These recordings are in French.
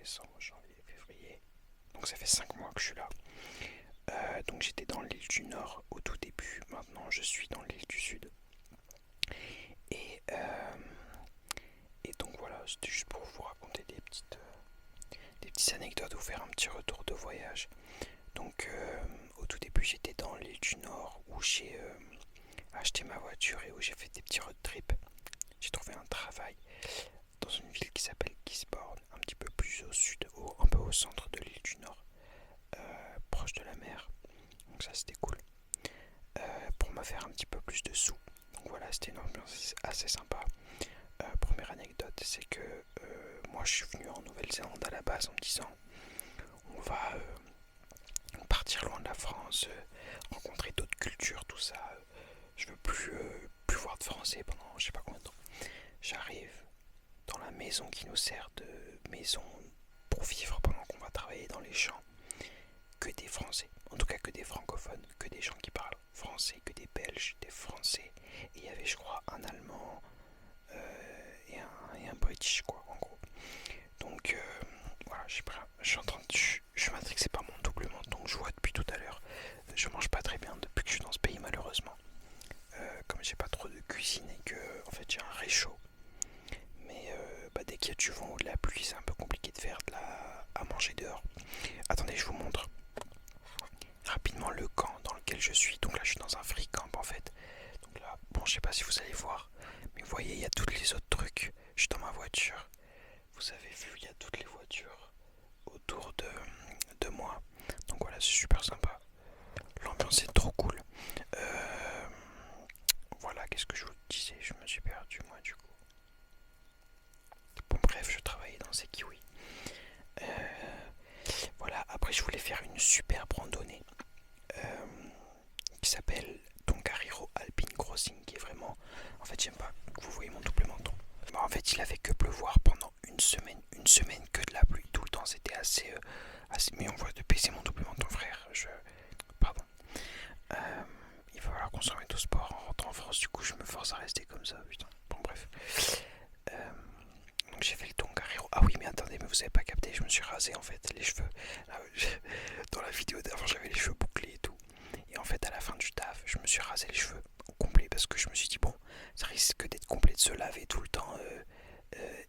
décembre, janvier, février. Donc ça fait 5 mois que je suis là. Donc j'étais dans l'île du Nord au tout début. Maintenant je suis dans l'île du Sud. Et, euh, et donc voilà, c'était juste pour vous raconter des petites anecdotes, vous faire un petit retour de voyage. Donc au tout début j'étais dans l'île du Nord où j'ai acheté ma voiture et où j'ai fait des petits road trips. J'ai trouvé un travail dans une ville qui s'appelle Gisborne, un petit peu plus au sud, un peu au centre de l'île du Nord, proche de la mer. Donc ça c'était cool. Pour me faire un petit peu plus de sous. Donc voilà, c'était une ambiance assez sympa. Première anecdote, c'est que moi je suis venu en Nouvelle-Zélande à la base en me disant on va partir loin de la France, rencontrer d'autres cultures, tout ça. Je veux plus voir de français pendant je sais pas combien de temps. J'arrive dans la maison qui nous sert de maison pour vivre pendant qu'on va travailler dans les champs. Que des Français, en tout cas que des francophones, que des gens qui parlent français, que des Belges, des Français. Et il y avait je crois un Allemand et un British quoi en gros. Donc voilà, je suis en train de, je suis matrixé par mon double menton que je vois depuis tout à l'heure. Je mange pas très bien depuis que je suis dans ce pays malheureusement. Comme j'ai pas trop de cuisine et que en fait j'ai un réchaud. Mais dès qu'il y a du vent ou de la pluie, c'est un peu compliqué de faire à manger dehors. Attendez, je vous montre rapidement le camp dans lequel je suis. Donc là, je suis dans un free camp en fait. Donc là, bon, je sais pas si vous allez voir, mais vous voyez, il y a tous les autres trucs. Je suis dans ma voiture. Vous avez vu, il y a toutes les voitures autour de moi. Donc voilà, c'est super sympa. L'ambiance est trop cool. Voilà, qu'est-ce que je vous disais? Je me suis perdu moi du coup. Bon bref, je travaillais dans ces kiwis. Voilà, après je voulais faire une superbe randonnée qui s'appelle Tongariro Alpine Crossing, qui est vraiment... En fait, j'aime pas que vous voyez mon double menton. En fait, il avait que pleuvoir pendant une semaine que de la pluie tout le temps. C'était assez... Mais on voit de baisser mon double menton, frère. Pardon. Il va falloir qu'on se remette au sport en rentrant en France. Du coup, je me force à rester comme ça. Putain. Bon, bref. Donc j'ai fait le Tongariro. Ah oui, mais attendez, mais vous avez pas capté, je me suis rasé en fait les cheveux. Dans la vidéo d'avant, j'avais les cheveux bouclés et tout. Et en fait, à la fin du taf, je me suis rasé les cheveux au complet parce que je me suis dit, bon, ça risque d'être complet de se laver tout le temps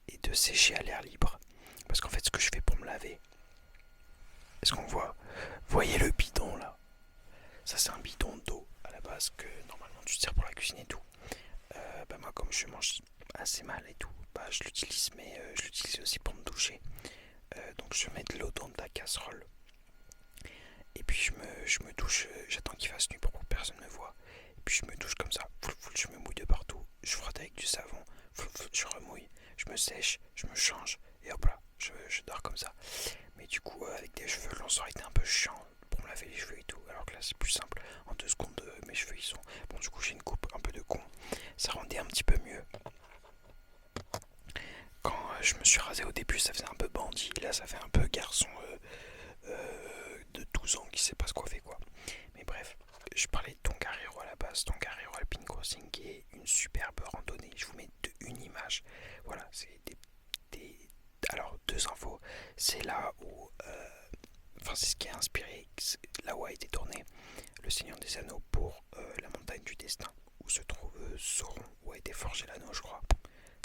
et de sécher à l'air libre. Parce qu'en fait, ce que je fais pour me laver, est-ce qu'on voit? Vous voyez le bidon là? Ça, c'est un bidon d'eau à la base que normalement tu sers pour la cuisine et tout. Moi, comme je mange assez mal et tout, je l'utilise, mais je l'utilise aussi pour me doucher. Donc je mets de l'eau dans de la casserole. Et puis je me douche, j'attends qu'il fasse nuit pour que personne ne me voie. Et puis je me douche comme ça, je me mouille de partout. Je frotte avec du savon, je remouille, je me sèche, je me change. Et hop là, je dors comme ça. Mais du coup, avec des cheveux longs, ça aurait été un peu chiant pour me laver les cheveux et tout. Alors que là, c'est plus simple. En 2 secondes, mes cheveux ils sont... Bon, du coup, j'ai une coupe un peu de con. Ça rendait un petit peu mieux. Quand je me suis rasé au début, ça faisait un peu bandit. Là, ça fait un peu garçon de 12 ans qui sait pas se coiffer, quoi. Mais bref, je parlais de Tongariro à la base. Tongariro Alpine Crossing, qui est une superbe randonnée. Je vous mets une image. Voilà, c'est alors, 2 infos. C'est là où... Enfin, c'est ce qui a inspiré, là où a été tourné Le Seigneur des Anneaux pour la montagne du destin, où se trouve Sauron, où a été forgé l'anneau, je crois.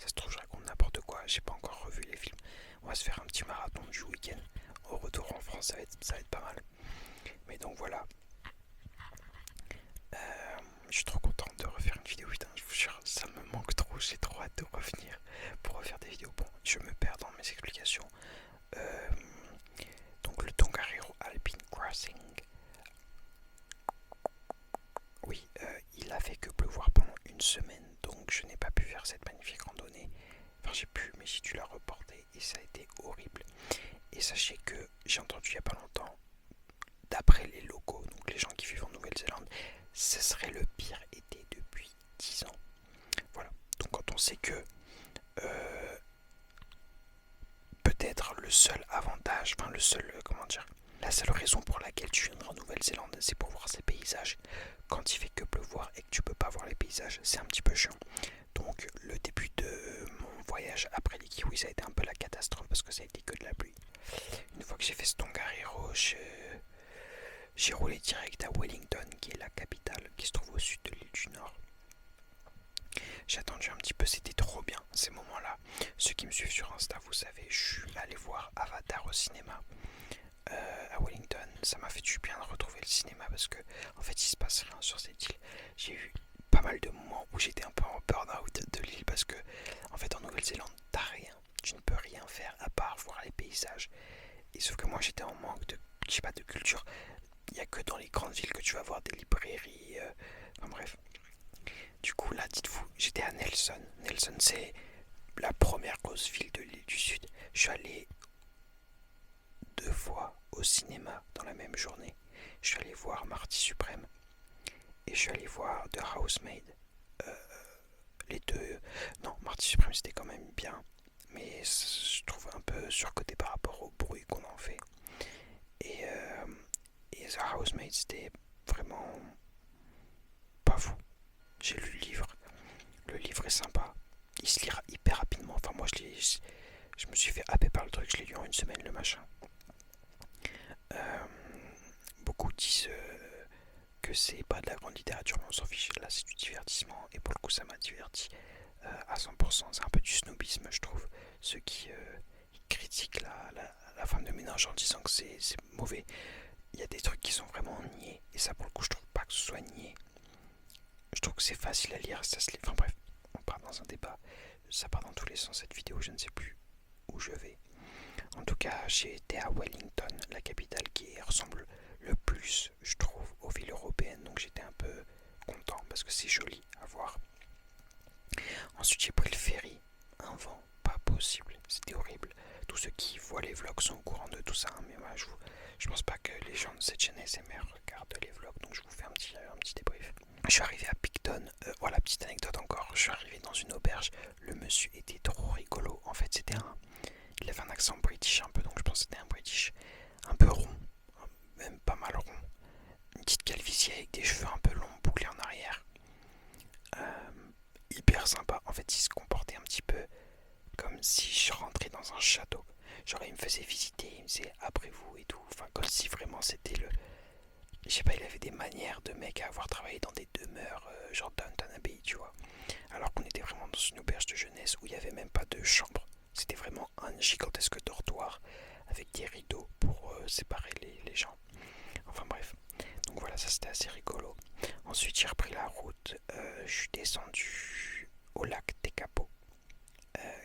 Ça se trouve, je raconte n'importe quoi, j'ai pas encore revu les films. On va se faire un petit marathon du week-end. Au retour en France, ça va être pas mal. Mais donc voilà. Je suis trop content de refaire une vidéo, putain, je vous jure, ça me manque trop, j'ai trop hâte de revenir pour refaire des vidéos. Bon, je me perds dans mes explications. Donc le Tongariro Alpine Crossing. Oui, il a fait que pleuvoir pendant une semaine, donc je n'ai pas pu faire cette magnifique randonnée. Enfin, j'ai pu, mais j'ai dû la reporter et ça a été horrible. Et sachez que j'ai entendu il n'y a pas longtemps, d'après les locaux, donc les gens qui vivent en Nouvelle-Zélande, ce serait le pire été depuis 10 ans. Voilà. Donc quand on sait que peut-être le seul avantage, enfin le seul, comment dire, la seule raison pour laquelle tu viendras en Nouvelle-Zélande, c'est pour voir ces paysages. Quand il fait que pleuvoir et que tu peux pas voir les paysages, c'est un petit peu chiant. Donc le début de mon voyage après les kiwis, ça a été un peu la catastrophe parce que ça a été que de la pluie. Une fois que j'ai fait Tongariro, j'ai roulé direct à Wellington, qui est la capitale, qui se trouve au sud de l'île du Nord. J'ai attendu un petit peu, c'était trop bien ces moments-là. Ceux qui me suivent sur Insta, vous savez, je suis allé voir Avatar au cinéma à Wellington. Ça m'a fait du bien de retrouver le cinéma parce que en fait il se passe rien sur cette île. J'ai eu pas mal de moments où j'étais un peu en burn-out de l'île parce que en fait en Nouvelle-Zélande t'as rien. Tu ne peux rien faire à part voir les paysages. Et sauf que moi j'étais en manque de, je sais pas, de culture. Il n'y a que dans les grandes villes que tu vas voir des librairies. Enfin bref. Du coup là dites-vous, j'étais à Nelson. Nelson c'est la première grosse ville de l'île du Sud. Je suis allé 2 fois au cinéma dans la même journée. Je suis allé voir Marty Suprême et je suis allé voir The Housemaid. Les deux. Non, Marty Suprême c'était quand même bien, mais je trouve un peu surcoté par rapport au bruit qu'on en fait. Et, euh, et The Housemaid c'était vraiment pas fou. J'ai lu le livre. Le livre est sympa. Il se lira hyper rapidement. Enfin moi je me suis fait happer par le truc. Je l'ai lu en une semaine le machin. Euh, Beaucoup disent que c'est pas de la grande littérature, mais on s'en fiche. Là, c'est du divertissement, et pour le coup, ça m'a diverti à 100%. C'est un peu du snobisme, je trouve. Ceux qui critiquent la femme de ménage en disant que c'est mauvais. Il y a des trucs qui sont vraiment niais, et ça, pour le coup, je trouve pas que ce soit niais. Je trouve que c'est facile à lire, ça se lit. Enfin bref, on part dans un débat. Ça part dans tous les sens cette vidéo, je ne sais plus où je vais. En tout cas, j'ai été à Wellington, la capitale qui ressemble le plus, je trouve, aux villes européennes. Donc j'étais un peu content parce que c'est joli à voir. Ensuite, j'ai pris le ferry. Un vent pas possible, c'était horrible. Tous ceux qui voient les vlogs sont au courant de tout ça, hein, mais moi, je pense pas que les gens de cette chaîne SMR regardent les vlogs, donc je vous fais un petit débrief. Je suis arrivé à Picton, voilà, petite anecdote encore. Je suis arrivé dans une auberge, le monsieur était trop rigolo. En fait, il avait un accent british un peu, donc je pense que c'était un british un peu rond, même pas mal rond. Une petite calvitie avec des cheveux un peu longs bouclés en arrière. Euh, Hyper sympa. En fait, il se comportait un petit peu comme si je rentrais dans un château. Genre, il me faisait visiter, il me disait après vous et tout. Enfin, comme si vraiment c'était le. Je sais pas, il avait des manières de mec à avoir travaillé dans des demeures, genre Downton Abbey, tu vois. Alors qu'on était vraiment dans une auberge de jeunesse où il n'y avait même pas de chambre. C'était vraiment un gigantesque dortoir avec des rideaux pour séparer les gens. Enfin bref. Donc voilà, ça c'était assez rigolo. Ensuite, j'ai repris la route. Je suis descendu au lac Tekapo,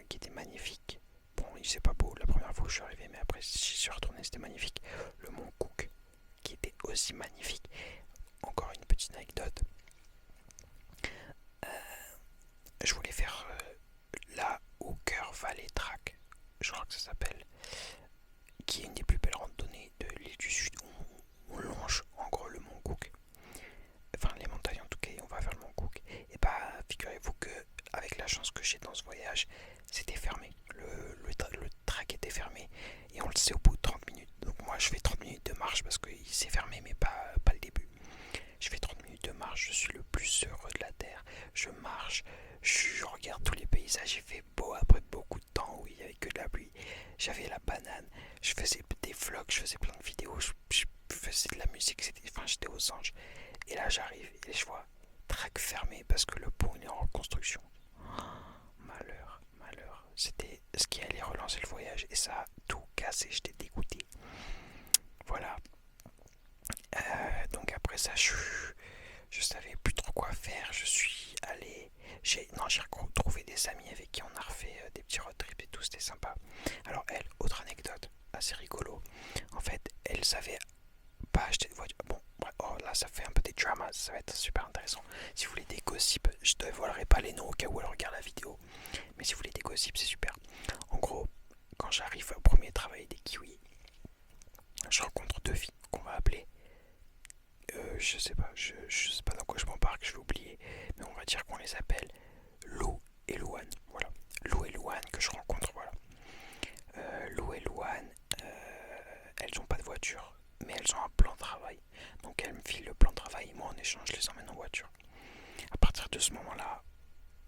qui était magnifique. Bon, il faisait pas beau la première fois où je suis arrivé, mais après, j'y suis retourné, c'était magnifique. Le mont Cook, qui était aussi magnifique. Encore une petite anecdote. Je voulais faire la Hooker Valley Track, je crois que ça s'appelle, qui est une des plus belles randonnées de l'île du Sud où on longe en gros le mont Cook. Enfin les montagnes en tout cas, et on va vers le mont Cook. Et bah figurez-vous que avec la chance que j'ai dans ce voyage, c'était fermé. Le track était fermé et on le sait au bout de 30 minutes. Donc moi je fais 30 minutes de marche parce que c'est fermé mais pas le début. Je fais 30 minutes de marche, je suis le plus heureux de la terre. Je marche, je regarde tous les paysages, il fait beau après beaucoup de temps où il n'y avait que de la pluie. J'avais la banane, je faisais des vlogs, je faisais plein de vidéos, je faisais de la musique, enfin j'étais aux anges. Et là j'arrive et je vois track fermé parce que le pont il est en reconstruction. Oh, malheur, malheur. C'était ce qui allait relancer le voyage et ça a tout cassé, j'étais dégoûté. Voilà. Donc après ça, je savais plus trop quoi faire. Je suis allé. J'ai retrouvé des amis avec qui on a refait des petits road trips et tout, c'était sympa. Alors, elle, autre anecdote assez rigolo. En fait, elle savait pas acheter de voiture. Bon, oh, là, ça fait un peu des dramas, ça va être super intéressant. Si vous voulez des gossips, je ne dévoilerai pas les noms au cas où elle regarde la vidéo. Mais si vous voulez des gossips, c'est super. En gros, quand j'arrive au premier travail des kiwis, je rencontre deux filles qu'on va appeler je sais pas, je sais pas dans quoi je m'embarque, je vais oublier, mais on va dire qu'on les appelle Lou et Louane, voilà. Lou et Louane que je rencontre, voilà. Lou et Louane, elles ont pas de voiture, mais elles ont un plan de travail. Donc elles me filent le plan de travail et moi en échange je les emmène en voiture. À partir de ce moment-là,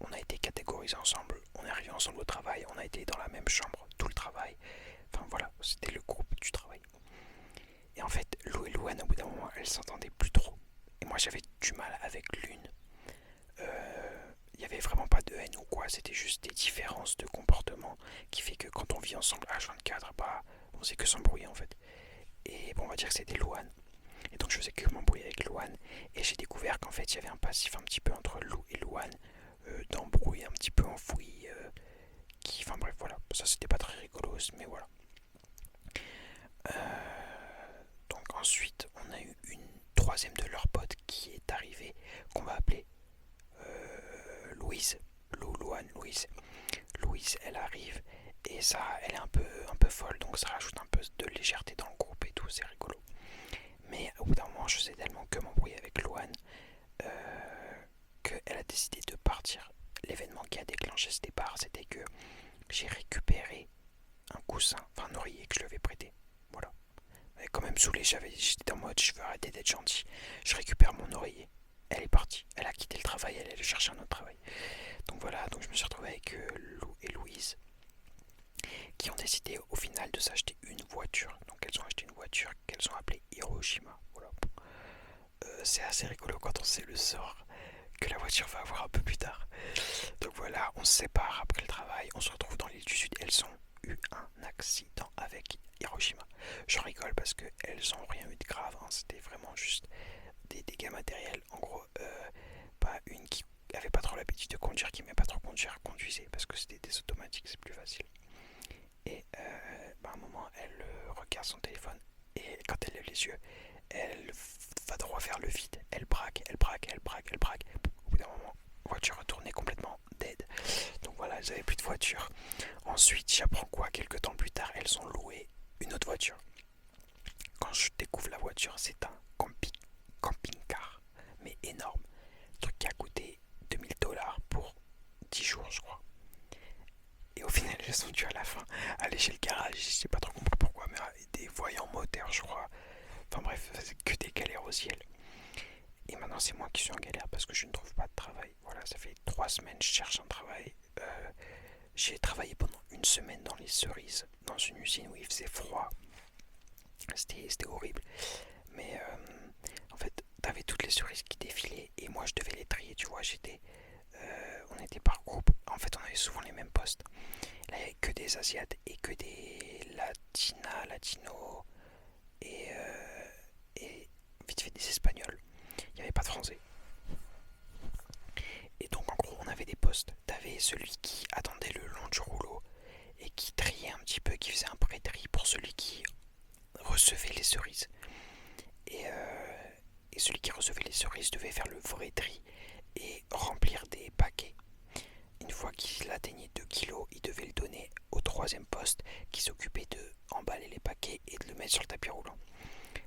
on a été catégorisés ensemble, on est arrivés ensemble au travail, on a été dans la même chambre tout le travail. Enfin voilà, c'était le elles s'entendaient plus trop. Et moi j'avais du mal avec l'une. Il n'y avait vraiment pas de haine ou quoi, c'était juste des différences de comportement qui fait que quand on vit ensemble H24, bah on sait que s'embrouiller en fait. Et bon, on va dire que c'était Louane. Et donc je faisais que m'embrouiller avec Louane. Et j'ai découvert qu'en fait il y avait un passif un petit peu entre Lou et Louane, d'embrouille un petit peu enfoui. Enfin bref, voilà. Ça c'était pas très rigolo, mais voilà. Donc ensuite on a eu une troisième de leurs potes qui est arrivée, qu'on va appeler Louise. Louise. Louise, elle arrive et ça, elle est un peu folle, donc ça rajoute un peu de légèreté dans le groupe et tout, c'est rigolo. Mais au bout d'un moment, je sais tellement que m'embrouiller avec Louane qu'elle a décidé de partir. L'événement qui a déclenché ce départ, c'était que j'ai récupéré un coussin, enfin un oreiller que je lui avais prêté. Voilà. Elle est quand même saoulée, j'étais en mode je veux arrêter d'être gentil. Je récupère mon oreiller. Elle est partie, elle a quitté le travail, elle est allée chercher un autre travail. Donc voilà, donc je me suis retrouvé avec Lou et Louise qui ont décidé au final de s'acheter une voiture. Donc elles ont acheté une voiture qu'elles ont appelée Hiroshima. Voilà. C'est assez rigolo quand on sait le sort que la voiture va avoir un peu plus tard. Donc voilà, on se sépare après le travail, on se retrouve dans l'île du Sud. Elles ont eu un accident avec Hiroshima. J'en rigole parce qu'elles n'ont rien eu de grave, hein. C'était vraiment juste des dégâts matériels. En gros, pas une qui avait pas trop l'habitude de conduire, qui n'aimait pas trop conduire, conduisait parce que c'était des automatiques, c'est plus facile. Et à un moment, elle regarde son téléphone et quand elle lève les yeux, elle va droit vers le vide. Elle braque, elle braque, elle braque, elle braque. Au bout d'un moment, la voiture retournée complètement dead. Donc voilà, elles n'avaient plus de voiture. Ensuite, j'apprends quoi? Quelques temps plus tard, elles ont loué une autre voiture. Quand je découvre la voiture, c'est un camping-car, mais énorme. Un truc qui a coûté $2000 pour 10 jours, je crois. Et au final, elles ont dû à la fin aller chez le garage. Je sais pas trop compris pourquoi, mais des voyants moteurs, je crois. Enfin bref, c'est que des galères au ciel. Et maintenant, c'est moi qui suis en galère parce que je ne trouve pas de travail. Voilà, ça fait 3 semaines que je cherche un travail. J'ai travaillé pendant une semaine dans les cerises, dans une usine où il faisait froid. C'était horrible. Mais en fait, t'avais toutes les cerises qui défilaient et moi je devais les trier, tu vois. On était par groupe. En fait, on avait souvent les mêmes postes. Là, il n'y avait que des Asiates et que des Latinos et vite fait des Espagnols. Il n'y avait pas de Français. Et donc, en gros, on avait des postes. T'avais celui qui attendait le long du rouleau et qui triait un petit peu, qui faisait un pré-tri pour celui qui recevait les cerises. Et celui qui recevait les cerises devait faire le vrai tri et remplir des paquets. Une fois qu'il atteignait 2 kilos, il devait le donner au troisième poste qui s'occupait de emballer les paquets et de le mettre sur le tapis roulant.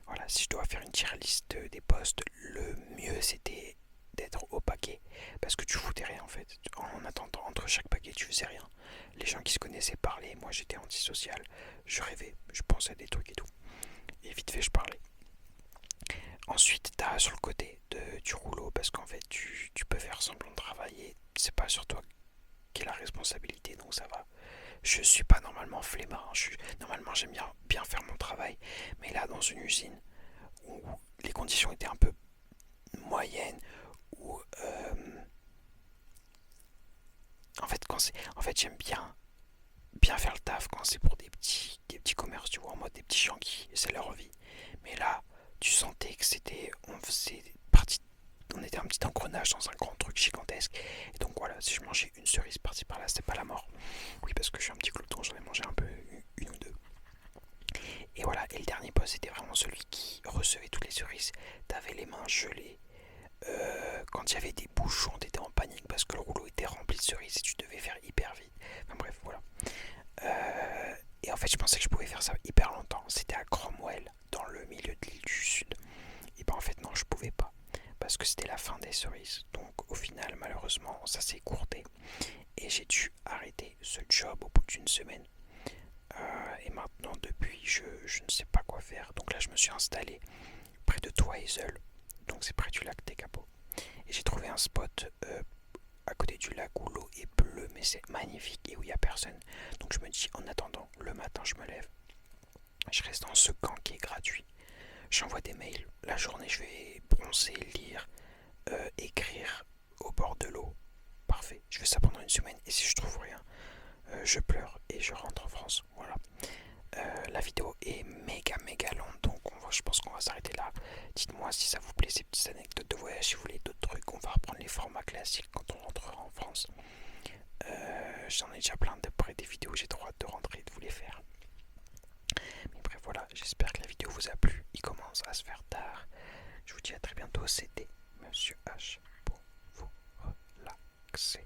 Voilà, si je dois faire une tier list des postes, le mieux c'était d'être au paquet parce que tu foutais rien en fait. En attendant entre chaque paquet, tu faisais rien. Les gens qui se connaissaient parlaient, moi j'étais antisocial, je rêvais, je pensais à des trucs et tout. Et vite fait, je parlais. Ensuite, t'as sur le côté du rouleau parce qu'en fait, tu peux faire semblant de travailler. C'est pas sur toi qui est la responsabilité, donc ça va. Je suis pas normalement flemmard. Normalement, j'aime bien faire mon travail. Mais là, dans une usine où les conditions étaient un peu moyennes, où en fait, j'aime bien faire le taf quand c'est pour des petits commerces, tu vois, en mode des petits gens qui c'est leur vie. Mais là, tu sentais que on faisait partie, on était un petit engrenage dans un grand truc gigantesque. Et donc voilà, si je mangeais une cerise par-ci par-là, c'était pas la mort. Oui, parce que je suis un petit glouton, j'en ai mangé un peu, une ou deux. Et voilà, et le dernier boss c'était vraiment celui qui recevait toutes les cerises. T'avais les mains gelées. Quand il y avait des bouchons, t'étais en panique parce que le rouleau était rempli de cerises et tu devais faire hyper vite. Enfin bref, voilà. Et en fait, je pensais que je pouvais faire ça hyper longtemps. C'était à Cromwell, dans le milieu de l'île du Sud. Et ben en fait, non, je pouvais pas. Parce que c'était la fin des cerises. Donc au final, malheureusement, ça s'est écourté. Et j'ai dû arrêter ce job au bout d'une semaine. Et maintenant, depuis, je ne sais pas quoi faire. Donc là, je me suis installé près de Twizel. Donc c'est près du lac Tekapo. Et j'ai trouvé un spot à côté du lac où l'eau est bleue, mais c'est magnifique et où il n'y a personne. Donc je me dis, en attendant, le matin, je me lève. Je reste dans ce camp qui est gratuit. j'envoie des mails. La journée, je vais bronzer, lire, écrire au bord de l'eau. Parfait. Je fais ça pendant une semaine et si je trouve rien, je pleure et je rentre en France. Voilà. La vidéo est méga longue, donc je pense qu'on va s'arrêter là. Dites-moi si ça vous plaît ces petites anecdotes de voyage, si vous voulez d'autres trucs. On va reprendre les formats classiques quand on rentrera en France. J'en ai déjà plein de près des vidéos, j'ai trop hâte de rentrer et de vous les faire. Mais bref, voilà, j'espère que la vidéo vous a plu. Il commence à se faire tard. Je vous dis à très bientôt. C'était Monsieur H pour vous relaxer.